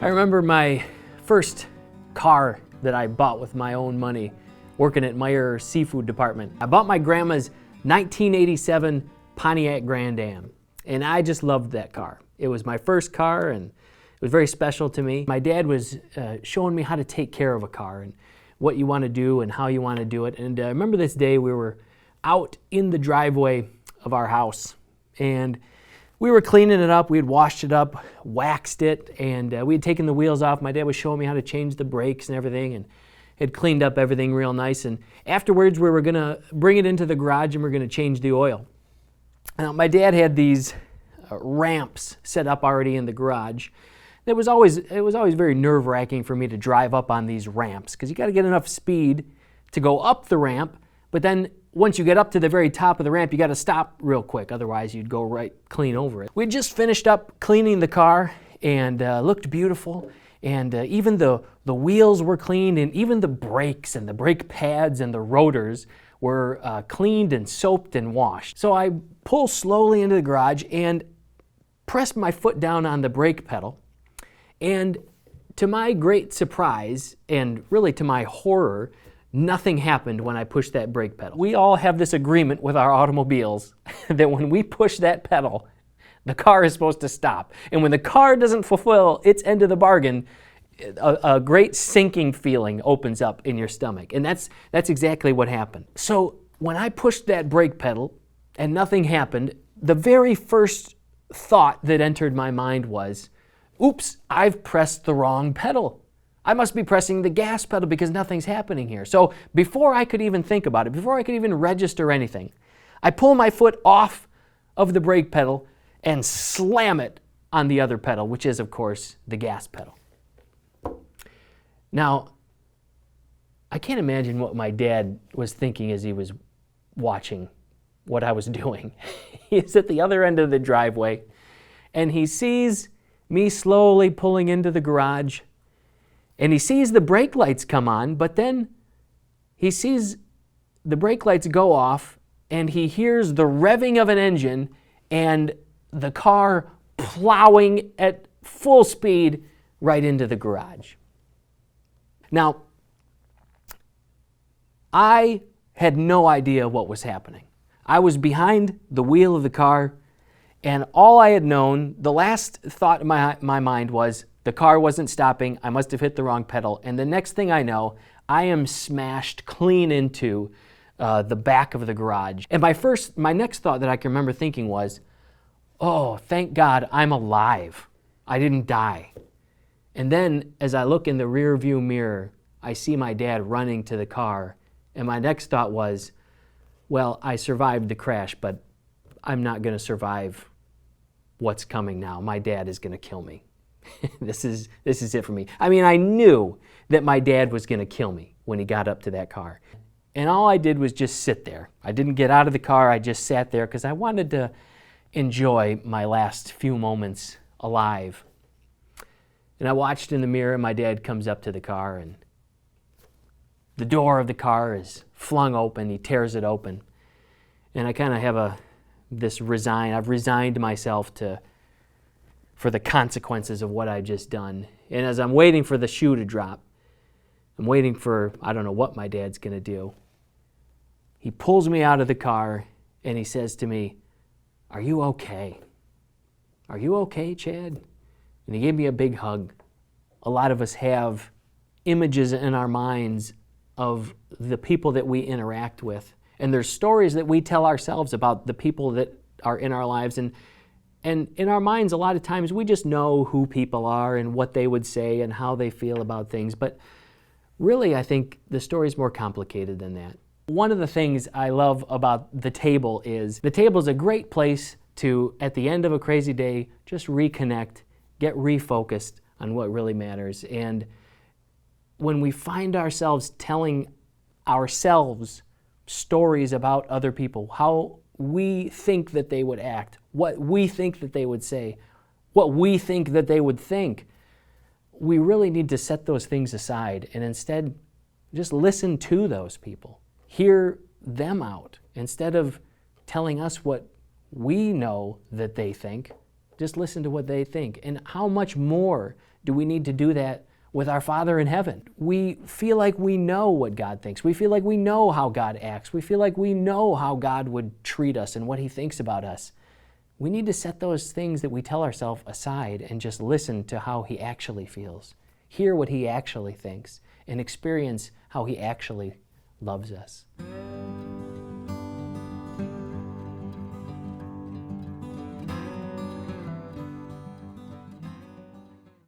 I remember my first car that I bought with my own money working at Meyer Seafood Department. I bought my grandma's 1987 Pontiac Grand Am, and I just loved that car. It was my first car, and it was very special to me. My dad was showing me how to take care of a car and what you want to do and how you want to do it. And I remember this day we were out in the driveway of our house, and we were cleaning it up. We had washed it up, waxed it, and we had taken the wheels off. My dad was showing me how to change the brakes and everything, and had cleaned up everything real nice. And afterwards, we were going to bring it into the garage and we're going to change the oil. Now, my dad had these ramps set up already in the garage. It was always very nerve-wracking for me to drive up on these ramps because you got to get enough speed to go up the ramp, but then once you get up to the very top of the ramp, you got to stop real quick, otherwise you'd go right clean over it. We just finished up cleaning the car and looked beautiful, and even the wheels were cleaned, and even the brakes and the brake pads and the rotors were cleaned and soaped and washed. So I pull slowly into the garage and press my foot down on the brake pedal, and to my great surprise, and really to my horror, nothing happened when I pushed that brake pedal. We all have this agreement with our automobiles that when we push that pedal, the car is supposed to stop. And when the car doesn't fulfill its end of the bargain, a great sinking feeling opens up in your stomach. And that's exactly what happened. So when I pushed that brake pedal and nothing happened, the very first thought that entered my mind was, oops, I've pressed the wrong pedal. I must be pressing the gas pedal because nothing's happening here. So before I could even think about it, before I could even register anything, I pull my foot off of the brake pedal and slam it on the other pedal, which is, of course, the gas pedal. Now, I can't imagine what my dad was thinking as he was watching what I was doing. He's at the other end of the driveway, and he sees me slowly pulling into the garage, and he sees the brake lights come on, but then he sees the brake lights go off, and he hears the revving of an engine and the car plowing at full speed right into the garage. Now, I had no idea what was happening. I was behind the wheel of the car, and all I had known, the last thought in my mind was, the car wasn't stopping, I must have hit the wrong pedal, and the next thing I know, I am smashed clean into the back of the garage. And my next thought that I can remember thinking was, oh, thank God I'm alive. I didn't die. And then as I look in the rear view mirror, I see my dad running to the car, and my next thought was, well, I survived the crash, but I'm not going to survive what's coming now. My dad is going to kill me. This is it for me. I mean, I knew that my dad was going to kill me when he got up to that car. And all I did was just sit there. I didn't get out of the car. I just sat there because I wanted to enjoy my last few moments alive. And I watched in the mirror, and my dad comes up to the car, and the door of the car is flung open. He tears it open. And I kind of have I've resigned myself for the consequences of what I just done. And as I'm waiting for the shoe to drop, I'm waiting for, I don't know what my dad's going to do. He pulls me out of the car and he says to me, "Are you okay? Are you okay, Chad?" And he gave me a big hug. A lot of us have images in our minds of the people that we interact with. And there's stories that we tell ourselves about the people that are in our lives. And in our minds, a lot of times, we just know who people are and what they would say and how they feel about things. But really, I think the story is more complicated than that. One of the things I love about the table is a great place to, at the end of a crazy day, just reconnect, get refocused on what really matters. And when we find ourselves telling ourselves stories about other people, how we think that they would act, what we think that they would say, what we think that they would think, we really need to set those things aside and instead just listen to those people. Hear them out instead of telling us what we know that they think. Just listen to what they think. And how much more do we need to do that with our Father in heaven? We feel like we know what God thinks. We feel like we know how God acts. We feel like we know how God would treat us and what He thinks about us. We need to set those things that we tell ourselves aside and just listen to how He actually feels. Hear what He actually thinks and experience how He actually loves us.